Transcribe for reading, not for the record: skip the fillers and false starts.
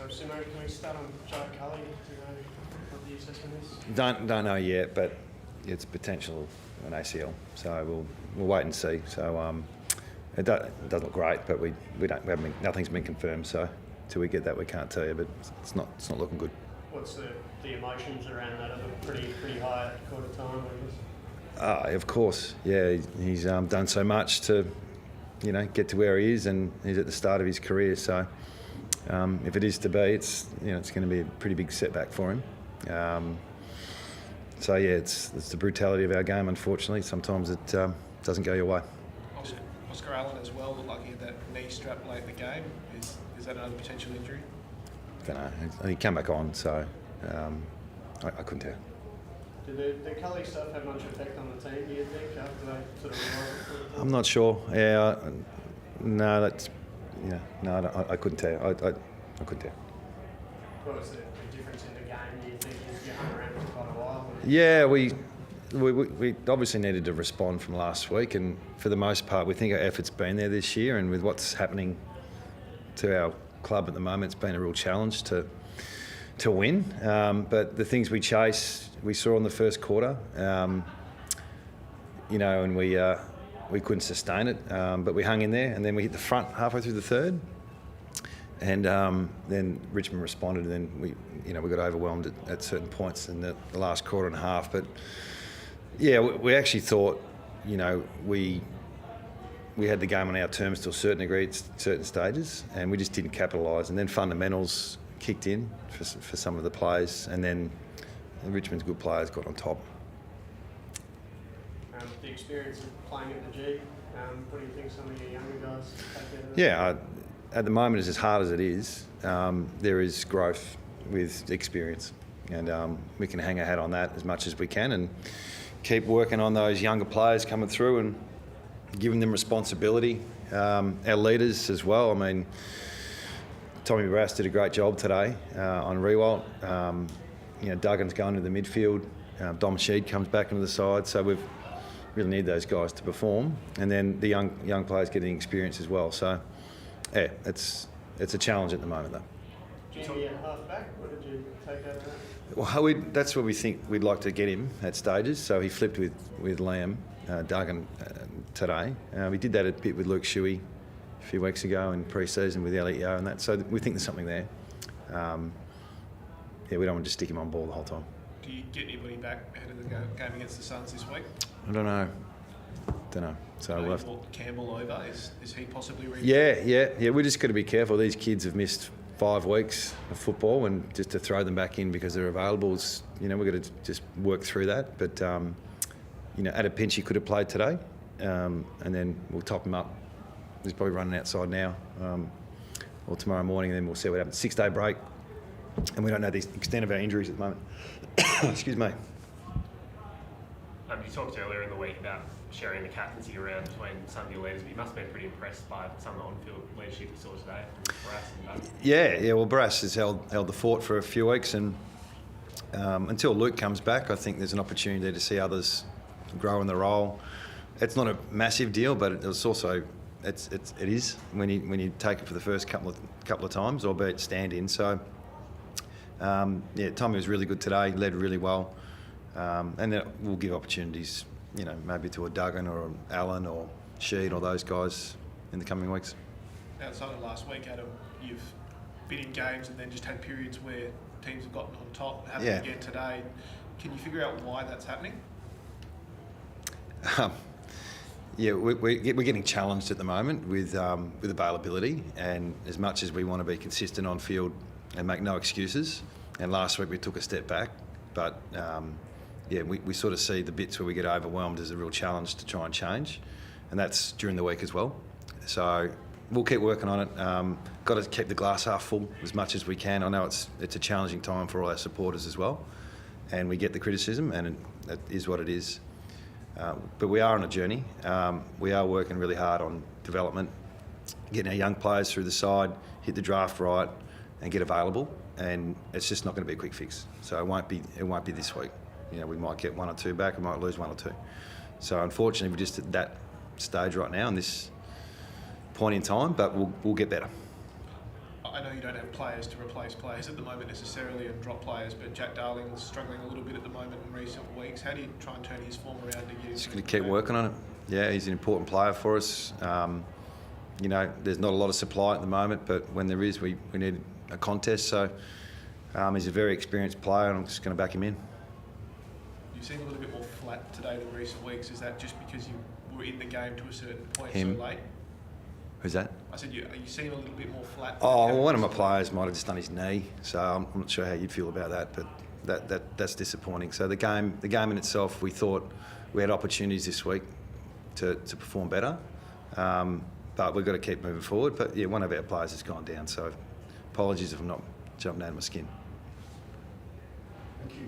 Simo, can we start on Joe Cully? Do you know what the assessment is? Don't know yet, but it's potential an ACL, so we'll wait and see. So it doesn't look great, but nothing's been confirmed. So till we get that, we can't tell you. But it's not looking good. What's the emotions around that? Are they pretty high at quarter time, I guess? Of course, yeah. He's done so much to, get to where he is, and he's at the start of his career. So if it is to be, it's going to be a pretty big setback for him. So yeah, it's the brutality of our game. Unfortunately, sometimes it doesn't go your way. Oscar Allen as well looked like he had that knee strap late in the game. Is that another potential injury? I don't know. He came back on, so I couldn't tell. Did the Cully stuff have much effect on the team, do you think, after they sort of realised it? I'm not sure. Yeah, no, I couldn't tell. I couldn't tell. What was the difference in the game, do you think? You hung around for quite a while? Yeah, we obviously needed to respond from last week, and for the most part, we think our effort's been there this year. And with what's happening to our club at the moment, it's been a real challenge to win. But the things we chase, we saw in the first quarter, and we couldn't sustain it. But we hung in there, and then we hit the front halfway through the third. And then Richmond responded, and then we got overwhelmed at certain points in the last quarter and a half. But yeah, we actually thought, we had the game on our terms to a certain degree at certain stages, and we just didn't capitalise. And then fundamentals kicked in for some of the players, and then Richmond's good players got on top. The experience of playing at the G, what do you think some of your younger guys take out of it? Yeah, at the moment, it's as hard as it is. There is growth with experience, and we can hang our hat on that as much as we can and keep working on those younger players coming through and giving them responsibility. Our leaders as well. I mean, Tommy Barrass did a great job today on Rewalt. Duggan's going to the midfield. Dom Sheed comes back into the side. So we really need those guys to perform, and then the young players getting experience as well. So yeah, it's a challenge at the moment though. Jamie at half back, what did you take out of that? Well, that's where we think we'd like to get him at stages. So he flipped with Liam Duggan today. We did that a bit with Luke Shuey a few weeks ago in pre-season with Elliot Yeo and that. So we think there's something there. We don't want to just stick him on ball the whole time. Do you get anybody back ahead of the game against the Suns this week? I don't know. So we'll have Campbell over. Is he possibly? Yeah. We just got to be careful. These kids have missed 5 weeks of football, and just to throw them back in because they're available is, we've got to just work through that. But at a pinch, he could have played today, and then we'll top him up. He's probably running outside now, or tomorrow morning, and then we'll see what happens. 6-day break, and we don't know the extent of our injuries at the moment. Excuse me. You talked earlier in the week about sharing the captaincy around between some of your leaders, but you must have been pretty impressed by some of the on-field leadership you saw today from Barrass and Duggan. Yeah. Well, Barrass has held the fort for a few weeks, and until Luke comes back, I think there's an opportunity to see others grow in the role. It's not a massive deal, but it's also it is when you take it for the first couple of times, albeit stand-in. So Tommy was really good today, led really well. And then we'll give opportunities, maybe to a Duggan or an Allen or Sheed or those guys in the coming weeks. Outside of last week, Adam, you've been in games and then just had periods where teams have gotten on top. Happened again today. Can you figure out why that's happening? We're getting challenged at the moment with availability, and as much as we want to be consistent on field and make no excuses, and last week we took a step back, but we sort of see the bits where we get overwhelmed as a real challenge to try and change, and that's during the week as well. So we'll keep working on it. Got to keep the glass half full as much as we can. I know it's a challenging time for all our supporters as well, and we get the criticism, and it is what it is. But we are on a journey. We are working really hard on development, getting our young players through the side, hit the draft right, and get available. And it's just not going to be a quick fix. So it won't be this week. We might get 1 or 2 back, we might lose 1 or 2. So unfortunately, we're just at that stage right now in this point in time, but we'll get better. I know you don't have players to replace players at the moment necessarily and drop players, but Jack Darling's struggling a little bit at the moment in recent weeks. How do you try and turn his form around to get him? Just going to keep working on it. Yeah, he's an important player for us. You know, there's not a lot of supply at the moment, but when there is, we need a contest. So he's a very experienced player, and I'm just going to back him in. You seem a little bit more flat today than recent weeks. Is that just because you were in the game to a certain point so late? Who's that? I said you seem a little bit more flat. Oh, well, one of my players might have just done his knee, so I'm not sure how you'd feel about that, but that's disappointing. So the game in itself, we thought we had opportunities this week to perform better, but we've got to keep moving forward. But yeah, one of our players has gone down, so apologies if I'm not jumping out of my skin. Thank you.